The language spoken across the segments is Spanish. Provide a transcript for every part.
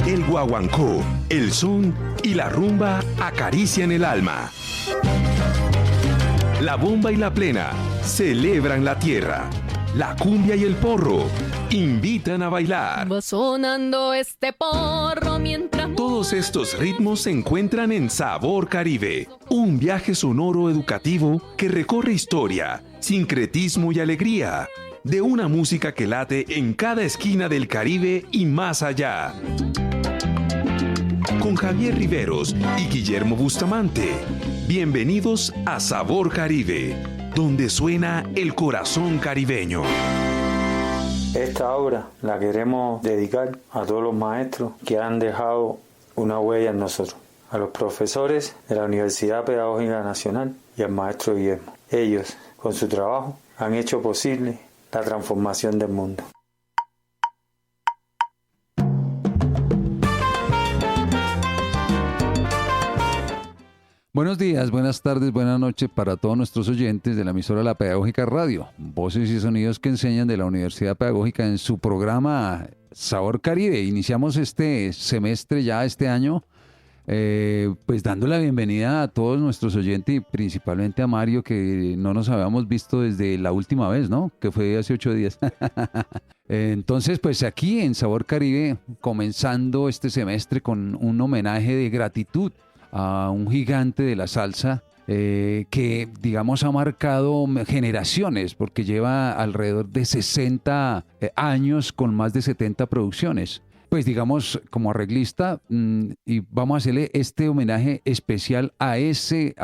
El guaguancó, el son y la rumba acarician el alma. La bomba y la plena celebran la tierra. La cumbia y el porro invitan a bailar. Va sonando este porro mientras... Todos estos ritmos se encuentran en Sabor Caribe, un viaje sonoro educativo que recorre historia, sincretismo y alegría, de una música que late en cada esquina del Caribe y más allá. Con Javier Riveros y Guillermo Bustamante. Bienvenidos a Sabor Caribe, donde suena el corazón caribeño. Esta obra la queremos dedicar a todos los maestros que han dejado una huella en nosotros, a los profesores de la Universidad Pedagógica Nacional y al maestro Guillermo. Ellos, con su trabajo, han hecho posible la transformación del mundo. Buenos días, buenas tardes, buenas noches para todos nuestros oyentes de la emisora La Pedagógica Radio. Voces y sonidos que enseñan de la Universidad Pedagógica en su programa Sabor Caribe. Iniciamos este semestre ya este año, pues dando la bienvenida a todos nuestros oyentes y principalmente a Mario, que no nos habíamos visto desde la última vez, ¿no? Que fue hace 8 días. Entonces, pues aquí en Sabor Caribe, comenzando este semestre con un homenaje de gratitud a un gigante de la salsa que, digamos, ha marcado generaciones, porque lleva alrededor de 60 años con más de 70 producciones. Pues, digamos, como arreglista, y vamos a hacerle este homenaje especial a ese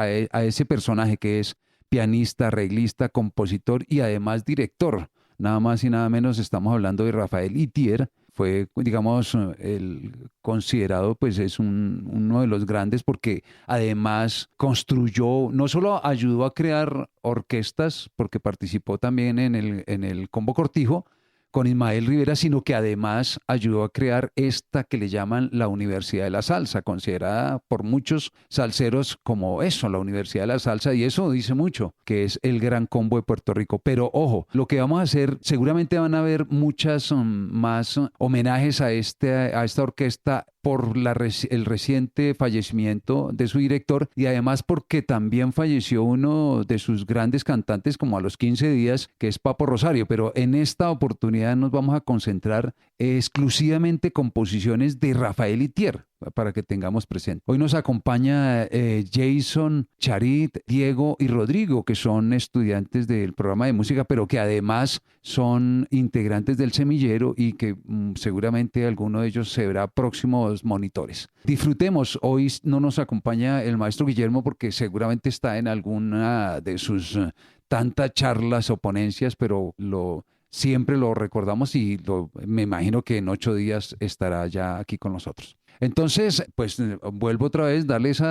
personaje que es pianista, arreglista, compositor y además director. Nada más y nada menos estamos hablando de Rafael Itier. Fue, digamos, el considerado, pues es uno de los grandes, porque además construyó, no solo ayudó a crear orquestas, porque participó también en el Combo Cortijo con Ismael Rivera, sino que además ayudó a crear esta que le llaman la Universidad de la Salsa, considerada por muchos salseros como eso, la Universidad de la Salsa, y eso dice mucho, que es el Gran Combo de Puerto Rico. Pero ojo, lo que vamos a hacer, seguramente van a haber muchas más homenajes a esta orquesta por el reciente fallecimiento de su director, y además porque también falleció uno de sus grandes cantantes como a los 15 días, que es Papo Rosario. Pero en esta oportunidad nos vamos a concentrar exclusivamente composiciones de Rafael Itier, para que tengamos presente. Hoy nos acompaña Jason, Charit, Diego y Rodrigo, que son estudiantes del programa de música, pero que además son integrantes del semillero y que seguramente alguno de ellos será próximos monitores. Disfrutemos. Hoy no nos acompaña el maestro Guillermo porque seguramente está en alguna de sus tantas charlas o ponencias, pero siempre lo recordamos y me imagino que en 8 días estará ya aquí con nosotros. Entonces, pues vuelvo otra vez a darles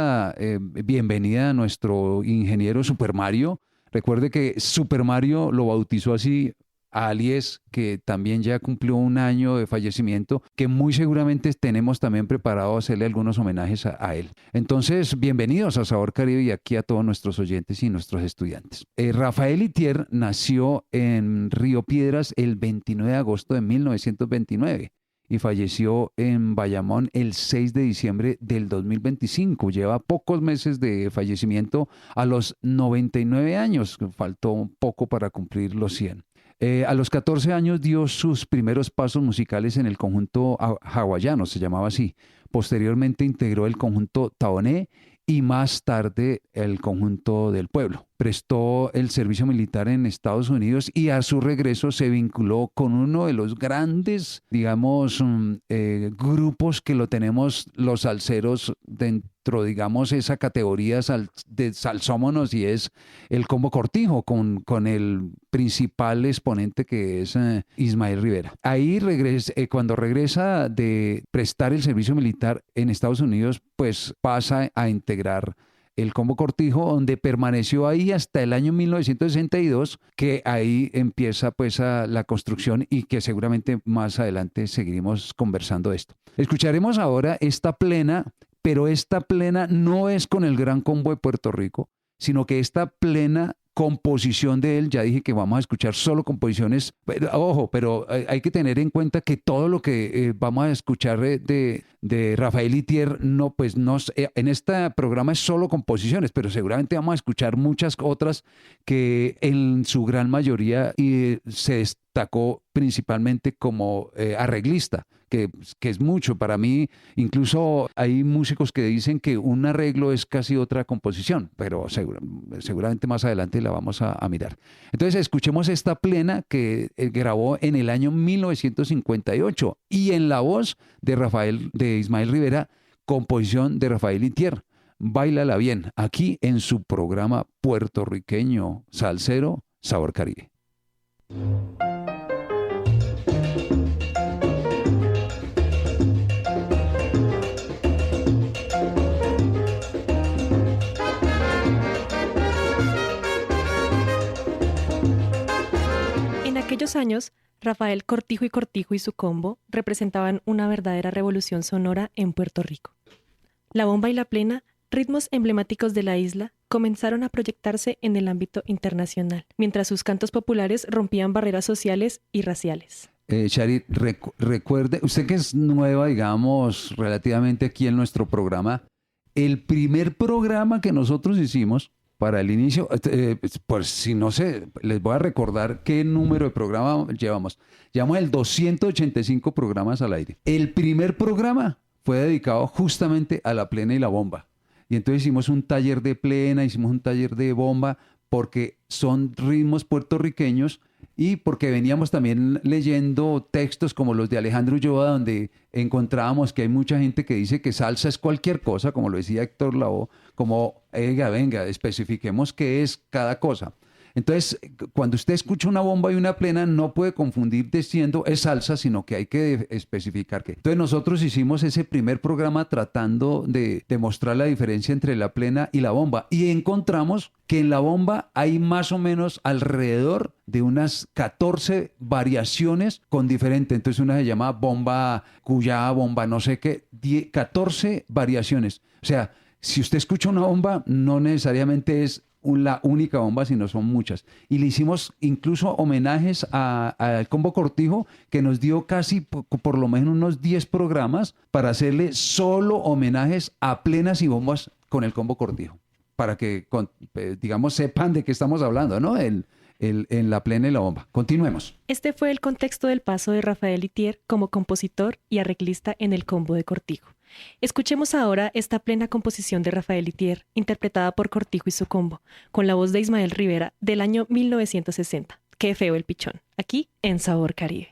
bienvenida a nuestro ingeniero Super Mario. Recuerde que Super Mario lo bautizó así a Alies, que también ya cumplió 1 año de fallecimiento, que muy seguramente tenemos también preparado hacerle algunos homenajes a él. Entonces, bienvenidos a Sabor Caribe y aquí a todos nuestros oyentes y nuestros estudiantes. Rafael Itier nació en Río Piedras el 29 de agosto de 1929. Y falleció en Bayamón el 6 de diciembre del 2025. Lleva pocos meses de fallecimiento a los 99 años. Faltó poco para cumplir los 100. A los 14 años dio sus primeros pasos musicales en el conjunto hawaiano, se llamaba así. Posteriormente integró el conjunto Taoné y más tarde el conjunto del pueblo. Prestó el servicio militar en Estados Unidos y a su regreso se vinculó con uno de los grandes, digamos, grupos que lo tenemos los salseros dentro, digamos, esa categoría de salsómonos, y es el Combo Cortijo con el principal exponente que es Ismael Rivera. Ahí cuando regresa de prestar el servicio militar en Estados Unidos, pues pasa a integrar el Combo Cortijo, donde permaneció ahí hasta el año 1962, que ahí empieza pues la construcción y que seguramente más adelante seguiremos conversando de esto. Escucharemos ahora esta plena, pero esta plena no es con el Gran Combo de Puerto Rico, sino que esta plena composición de él. Ya dije que vamos a escuchar solo composiciones. Pero, ojo, pero hay que tener en cuenta que todo lo que vamos a escuchar de Rafael Itier, no, pues no, en este programa es solo composiciones, pero seguramente vamos a escuchar muchas otras que en su gran mayoría se destacó principalmente como arreglista. Que es mucho. Para mí, incluso hay músicos que dicen que un arreglo es casi otra composición, pero seguramente más adelante la vamos a mirar. Entonces, escuchemos esta plena que grabó en el año 1958 y en la voz de Ismael Rivera, composición de Rafael Itier. Báilala bien, aquí en su programa puertorriqueño salsero Sabor Caribe. En aquellos años, Rafael Cortijo y su combo representaban una verdadera revolución sonora en Puerto Rico. La bomba y la plena, ritmos emblemáticos de la isla, comenzaron a proyectarse en el ámbito internacional, mientras sus cantos populares rompían barreras sociales y raciales. Charit, recuerde, usted que es nueva, digamos, relativamente aquí en nuestro programa, el primer programa que nosotros hicimos para el inicio, pues si no sé, les voy a recordar qué número de programa llevamos. Llevamos el 285 programas al aire. El primer programa fue dedicado justamente a la plena y la bomba. Y entonces hicimos un taller de plena, hicimos un taller de bomba, porque son ritmos puertorriqueños y porque veníamos también leyendo textos como los de Alejandro Ulloa, donde encontrábamos que hay mucha gente que dice que salsa es cualquier cosa, como lo decía Héctor Lavoe, como, venga, especifiquemos qué es cada cosa. Entonces, cuando usted escucha una bomba y una plena, no puede confundir diciendo es salsa, sino que hay que especificar qué. Entonces, nosotros hicimos ese primer programa tratando de demostrar la diferencia entre la plena y la bomba. Y encontramos que en la bomba hay más o menos alrededor de unas 14 variaciones con diferente. Entonces, una se llama bomba cuyá, bomba no sé qué, 14 variaciones. O sea, si usted escucha una bomba, no necesariamente es la única bomba, sino son muchas. Y le hicimos incluso homenajes al Combo Cortijo, que nos dio casi por lo menos unos 10 programas para hacerle solo homenajes a plenas y bombas con el Combo Cortijo, para que, digamos, sepan de qué estamos hablando, ¿no? En la plena y la bomba. Continuemos. Este fue el contexto del paso de Rafael Itier como compositor y arreglista en el Combo de Cortijo. Escuchemos ahora esta plena composición de Rafael Itier, interpretada por Cortijo y su combo, con la voz de Ismael Rivera del año 1960. Qué feo el pichón, aquí en Sabor Caribe.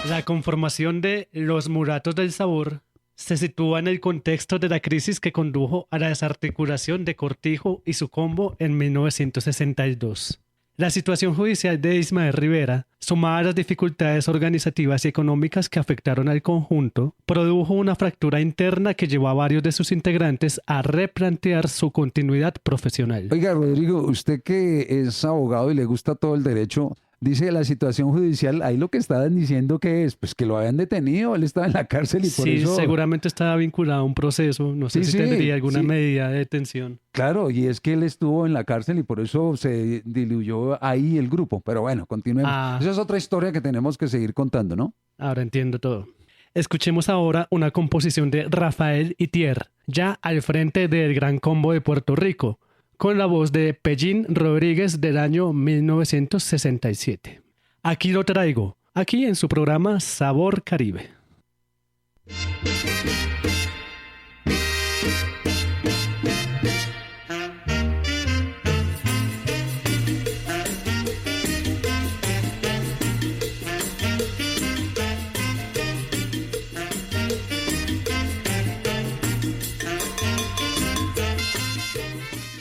La conformación de Los Mulatos del Sabor se sitúa en el contexto de la crisis que condujo a la desarticulación de Cortijo y su combo en 1962. La situación judicial de Ismael Rivera, sumada a las dificultades organizativas y económicas que afectaron al conjunto, produjo una fractura interna que llevó a varios de sus integrantes a replantear su continuidad profesional. Oiga, Rodrigo, usted que es abogado y le gusta todo el derecho, dice la situación judicial, ahí lo que estaban diciendo que es, pues que lo habían detenido, él estaba en la cárcel y por eso... Sí, seguramente estaba vinculado a un proceso, no sé si tendría alguna medida de detención. Claro, y es que él estuvo en la cárcel y por eso se diluyó ahí el grupo, pero bueno, continuemos. Esa es otra historia que tenemos que seguir contando, ¿no? Ahora entiendo todo. Escuchemos ahora una composición de Rafael Itier, ya al frente del Gran Combo de Puerto Rico, con la voz de Pellín Rodríguez del año 1967. Aquí lo traigo, aquí en su programa Sabor Caribe.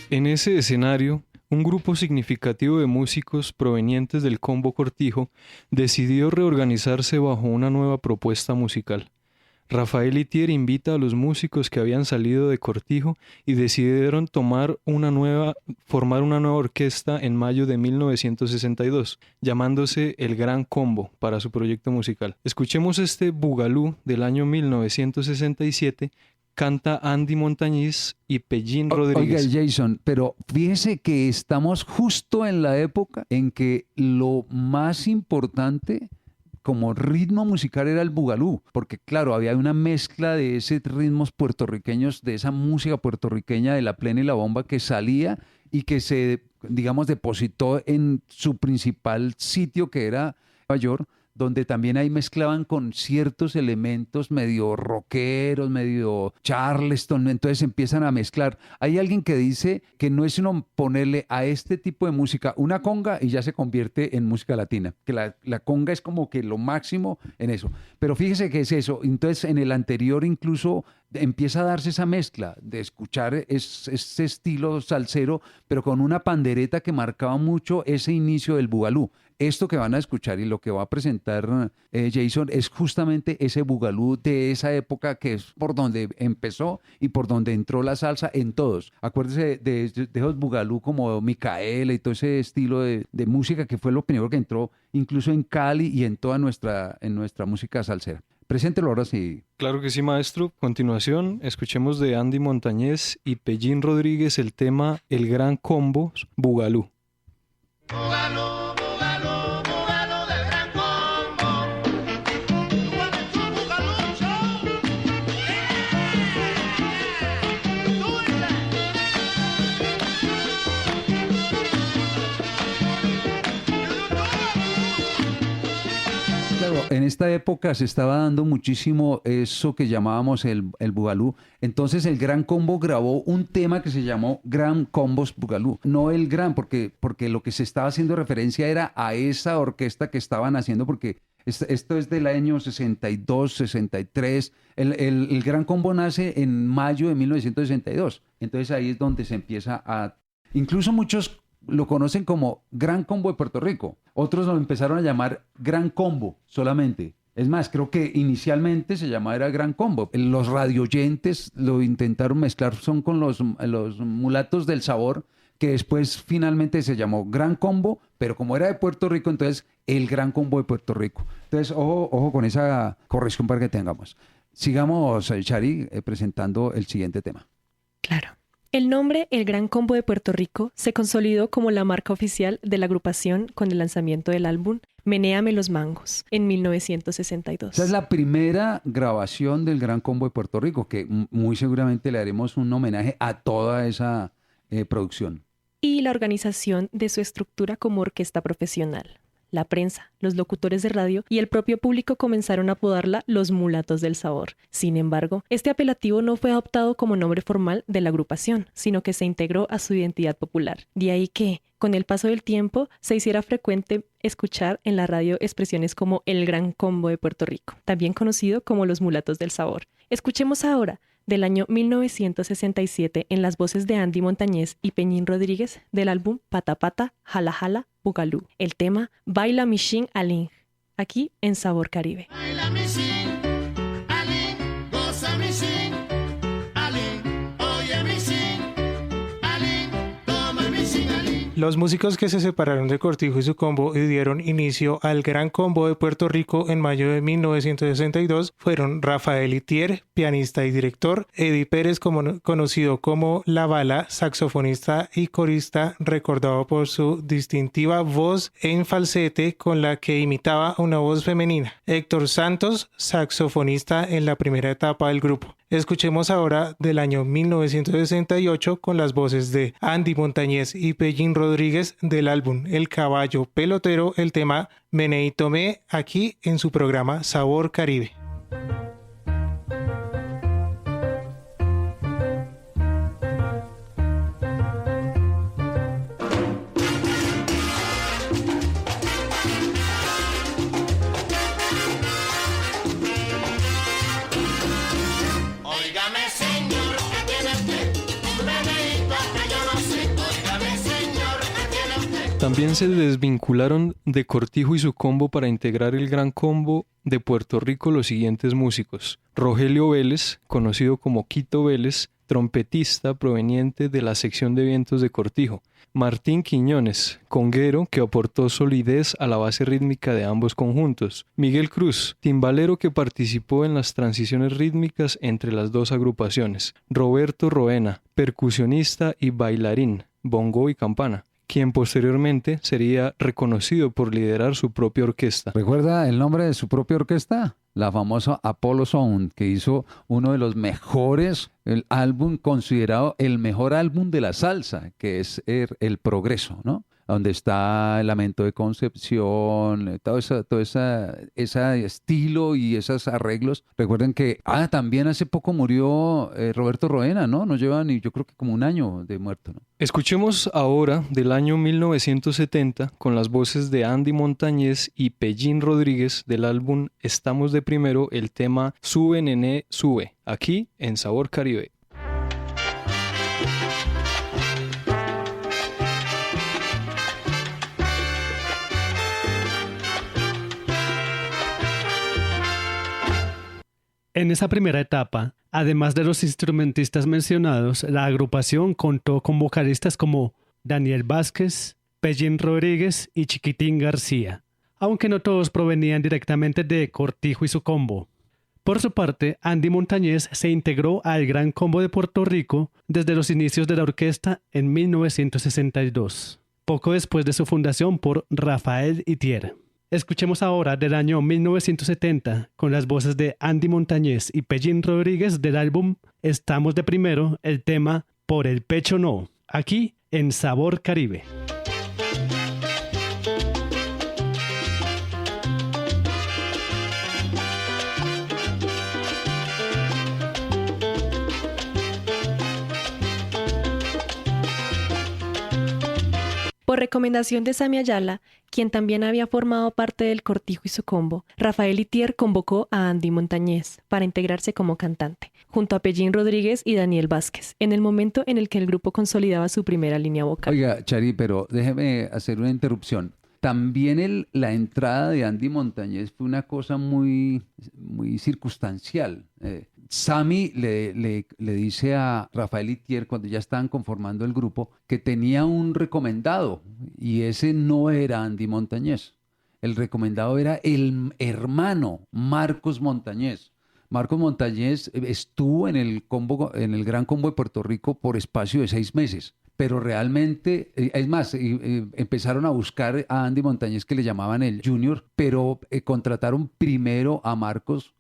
En ese escenario, un grupo significativo de músicos provenientes del Combo Cortijo decidió reorganizarse bajo una nueva propuesta musical. Rafael Itier invita a los músicos que habían salido de Cortijo y decidieron formar una nueva orquesta en mayo de 1962, llamándose El Gran Combo para su proyecto musical. Escuchemos este Bugalú del año 1967, canta Andy Montañez y Pellín Rodríguez. Oiga, Jason, pero fíjese que estamos justo en la época en que lo más importante como ritmo musical era el bugalú, porque claro, había una mezcla de esos ritmos puertorriqueños, de esa música puertorriqueña de la plena y la bomba que salía y que se, digamos, depositó en su principal sitio, que era Nueva York, donde también ahí mezclaban con ciertos elementos medio rockeros, medio charleston, entonces empiezan a mezclar. Hay alguien que dice que no es sino ponerle a este tipo de música una conga y ya se convierte en música latina, que la conga es como que lo máximo en eso. Pero fíjese que es eso, entonces en el anterior incluso empieza a darse esa mezcla de escuchar ese estilo salsero, pero con una pandereta que marcaba mucho ese inicio del bugalú. Esto que van a escuchar y lo que va a presentar Jason es justamente ese bugalú de esa época, que es por donde empezó y por donde entró la salsa en todos. Acuérdese de esos bugalú como Micaela y todo ese estilo de música que fue lo primero que entró incluso en Cali y en toda nuestra música salsera. Preséntelo ahora sí. Claro que sí, maestro. A continuación, escuchemos de Andy Montañez y Pellín Rodríguez el tema El Gran Combo, Bugalú. Bugalú. Del Gran Combo. Bugalú Show. Claro, en esta época se estaba dando muchísimo eso que llamábamos el bugalú. Entonces el Gran Combo grabó un tema que se llamó Gran Combos Bugalú. No el gran, porque lo que se estaba haciendo referencia era a esa orquesta que estaban haciendo, porque esto es del año 62, 63. El Gran Combo nace en mayo de 1962. Entonces ahí es donde se empieza a... Incluso muchos lo conocen como Gran Combo de Puerto Rico. Otros lo empezaron a llamar Gran Combo solamente. Es más, creo que inicialmente se llamaba era Gran Combo. Los radioyentes lo intentaron mezclar, son con los mulatos del sabor, que después finalmente se llamó Gran Combo, pero como era de Puerto Rico, entonces el Gran Combo de Puerto Rico. Entonces, ojo con esa corrección para que tengamos. Sigamos, Chari, presentando el siguiente tema. Claro. El nombre El Gran Combo de Puerto Rico se consolidó como la marca oficial de la agrupación con el lanzamiento del álbum Menéame los Mangos en 1962. Esa es la primera grabación del Gran Combo de Puerto Rico, que muy seguramente le haremos un homenaje a toda esa producción. Y la organización de su estructura como orquesta profesional. La prensa, los locutores de radio y el propio público comenzaron a apodarla los Mulatos del Sabor. Sin embargo, este apelativo no fue adoptado como nombre formal de la agrupación, sino que se integró a su identidad popular. De ahí que, con el paso del tiempo, se hiciera frecuente escuchar en la radio expresiones como el Gran Combo de Puerto Rico, también conocido como los Mulatos del Sabor. Escuchemos ahora, del año 1967, en las voces de Andy Montañez y Pellín Rodríguez, del álbum Pata Pata, Jala Jala, Bugalú, el tema Baila Mishin Alin, aquí en Sabor Caribe. Baila Mishin, Alin, goza Mishin, Alin, oye Mishin, Alin, toma Mishin, Alin. Los músicos que se separaron de Cortijo y su combo y dieron inicio al Gran Combo de Puerto Rico en mayo de 1962 fueron Rafael Itier, pianista y director, Eddie Pérez, conocido como La Bala, saxofonista y corista, recordado por su distintiva voz en falsete con la que imitaba una voz femenina, Héctor Santos, saxofonista en la primera etapa del grupo. Escuchemos ahora del año 1968 con las voces de Andy Montañez y Pellín Rodríguez del álbum El Caballo Pelotero, el tema Mené y Tomé, aquí en su programa Sabor Caribe. También se desvincularon de Cortijo y su combo para integrar el Gran Combo de Puerto Rico los siguientes músicos: Rogelio Vélez, conocido como Quito Vélez, trompetista proveniente de la sección de vientos de Cortijo; Martín Quiñones, conguero que aportó solidez a la base rítmica de ambos conjuntos; Miguel Cruz, timbalero que participó en las transiciones rítmicas entre las dos agrupaciones; Roberto Roena, percusionista y bailarín, bongo y campana, quien posteriormente sería reconocido por liderar su propia orquesta. ¿Recuerda el nombre de su propia orquesta? La famosa Apollo Sound, que hizo uno de los mejores, el álbum considerado el mejor álbum de la salsa, que es el Progreso, ¿no? Donde está el Lamento de Concepción, todo ese estilo y esos arreglos. Recuerden que también hace poco murió Roberto Roena, ¿no? No lleva ni, yo creo que como un año de muerto, ¿no? Escuchemos ahora del año 1970 con las voces de Andy Montañez y Pellín Rodríguez del álbum Estamos de Primero el tema Sube Nené Sube, aquí en Sabor Caribe. En esa primera etapa, además de los instrumentistas mencionados, la agrupación contó con vocalistas como Daniel Vázquez, Pellín Rodríguez y Chiquitín García, aunque no todos provenían directamente de Cortijo y su combo. Por su parte, Andy Montañez se integró al Gran Combo de Puerto Rico desde los inicios de la orquesta en 1962, poco después de su fundación por Rafael Itier. Escuchemos ahora del año 1970 con las voces de Andy Montañez y Pellín Rodríguez del álbum Estamos de Primero el tema Por el Pecho No, aquí en Sabor Caribe. Por recomendación de Sammy Ayala, quien también había formado parte del Cortijo y su combo, Rafael Itier convocó a Andy Montañez para integrarse como cantante, junto a Pellín Rodríguez y Daniel Vázquez, en el momento en el que el grupo consolidaba su primera línea vocal. Oiga, Chari, pero déjeme hacer una interrupción. También la entrada de Andy Montañez fue una cosa muy circunstancial. Sammy le dice a Rafael Itier, cuando ya estaban conformando el grupo, que tenía un recomendado, y ese no era Andy Montañez. El recomendado era el hermano Marcos Montañez. Marcos Montañez estuvo en el Gran Combo de Puerto Rico por espacio de 6 meses. Pero realmente, es más, empezaron a buscar a Andy Montañez, que le llamaban el Junior, pero contrataron primero a Marcos,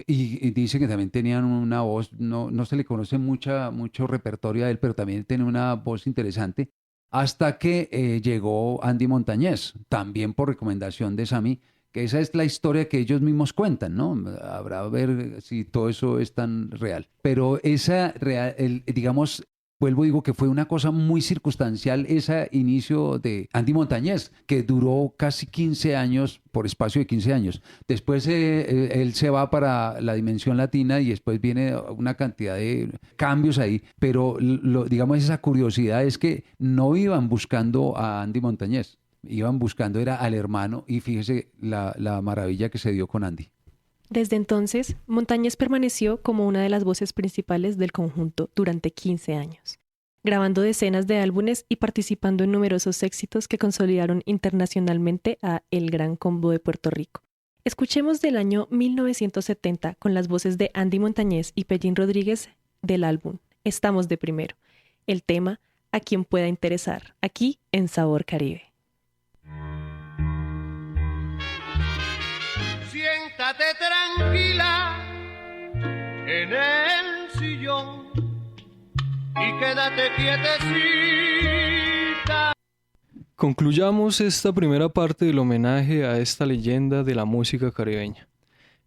y dicen que también tenían una voz, no se le conoce mucho repertorio a él, pero también tiene una voz interesante, hasta que llegó Andy Montañez, también por recomendación de Sammy, que esa es la historia que ellos mismos cuentan, ¿no? Habrá a ver si todo eso es tan real. Pero digamos, vuelvo y digo que fue una cosa muy circunstancial ese inicio de Andy Montañez, que duró casi 15 años, por espacio de 15 años. Después él se va para la Dimensión Latina y después viene una cantidad de cambios ahí, pero digamos esa curiosidad es que no iban buscando a Andy Montañez, iban buscando era al hermano, y fíjese la maravilla que se dio con Andy. Desde entonces, Montañez permaneció como una de las voces principales del conjunto durante 15 años, grabando decenas de álbumes y participando en numerosos éxitos que consolidaron internacionalmente a El Gran Combo de Puerto Rico. Escuchemos del año 1970 con las voces de Andy Montañez y Pellín Rodríguez del álbum Estamos de Primero, el tema A Quien Pueda Interesar, aquí en Sabor Caribe. Siéntate tranquila en el sillón y quédate quietecita. Concluyamos esta primera parte del homenaje a esta leyenda de la música caribeña.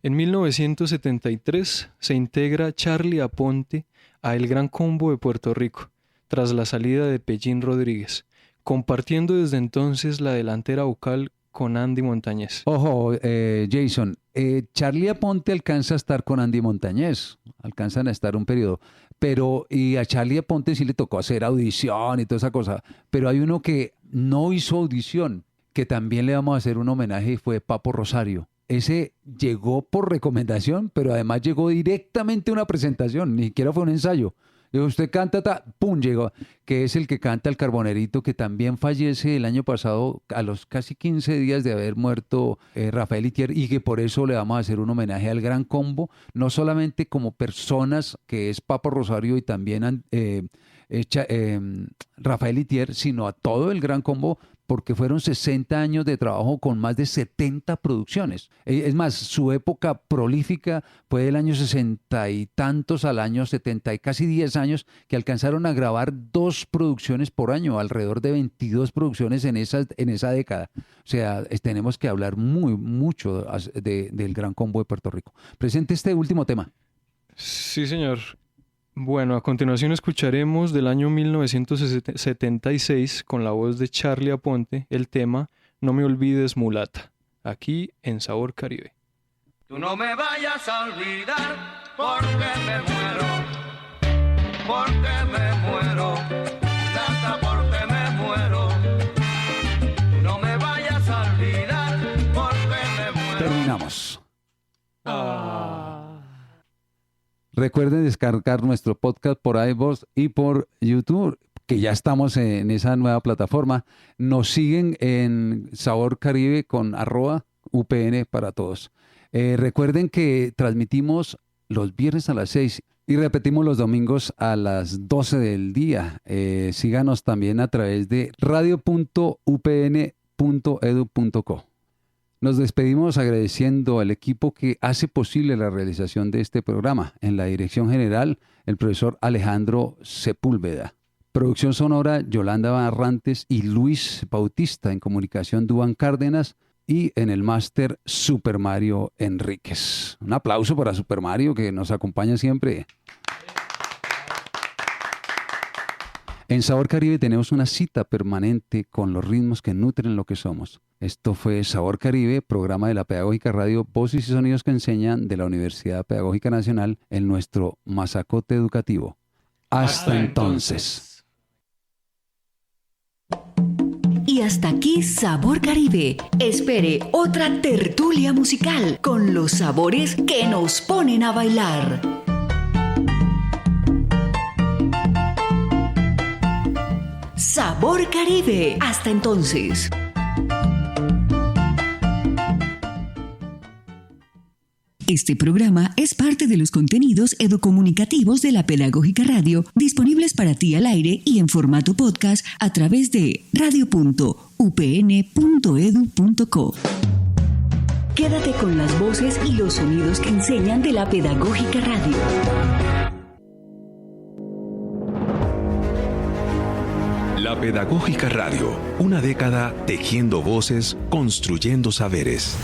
En 1973 se integra Charlie Aponte a El Gran Combo de Puerto Rico, tras la salida de Pellín Rodríguez, compartiendo desde entonces la delantera vocal con Andy Montañez. Ojo, Jason, Charlie Aponte alcanza a estar con Andy Montañez, alcanzan a estar un periodo, y a Charlie Aponte sí le tocó hacer audición y toda esa cosa, pero hay uno que no hizo audición, que también le vamos a hacer un homenaje, fue Papo Rosario. Ese llegó por recomendación, pero además llegó directamente a una presentación, ni siquiera fue un ensayo. Dijo, usted canta, pum, llegó, que es el que canta El Carbonerito, que también fallece el año pasado a los casi 15 días de haber muerto Rafael Itier, y que por eso le vamos a hacer un homenaje al Gran Combo, no solamente como personas, que es Papo Rosario y también Rafael Itier, sino a todo el Gran Combo, porque fueron 60 años de trabajo con más de 70 producciones. Es más, su época prolífica fue del año 60 y tantos al año 70 y casi 10 años, que alcanzaron a grabar 2 producciones por año, alrededor de 22 producciones en esa década. O sea, tenemos que hablar mucho del Gran Combo de Puerto Rico. Presente este último tema. Sí, señor. Bueno, a continuación escucharemos del año 1976 con la voz de Charly Aponte el tema No me olvides mulata, aquí en Sabor Caribe. Tú no me vayas a olvidar porque me muero, mulata porque me muero. Tú no me vayas a olvidar porque me muero. Terminamos. Recuerden descargar nuestro podcast por iVoox y por YouTube, que ya estamos en esa nueva plataforma. Nos siguen en Sabor Caribe con @UPN para todos. Recuerden que transmitimos los viernes a las 6 y repetimos los domingos a las 12 del día. Síganos también a través de radio.upn.edu.co. Nos despedimos agradeciendo al equipo que hace posible la realización de este programa. En la dirección general, el profesor Alejandro Sepúlveda. Producción sonora, Yolanda Barrantes y Luis Bautista. En comunicación, Duván Cárdenas. Y en el máster, Super Mario Enríquez. Un aplauso para Super Mario, que nos acompaña siempre. En Sabor Caribe tenemos una cita permanente con los ritmos que nutren lo que somos. Esto fue Sabor Caribe, programa de la Pedagógica Radio, voces y sonidos que enseñan de la Universidad Pedagógica Nacional en nuestro mazacote educativo. Hasta entonces. Y hasta aquí Sabor Caribe. Espere otra tertulia musical con los sabores que nos ponen a bailar. Sabor Caribe. Hasta entonces. Este programa es parte de los contenidos educomunicativos de la Pedagógica Radio, disponibles para ti al aire y en formato podcast a través de radio.upn.edu.co. Quédate con las voces y los sonidos que enseñan de la Pedagógica Radio. La Pedagógica Radio, una década tejiendo voces, construyendo saberes.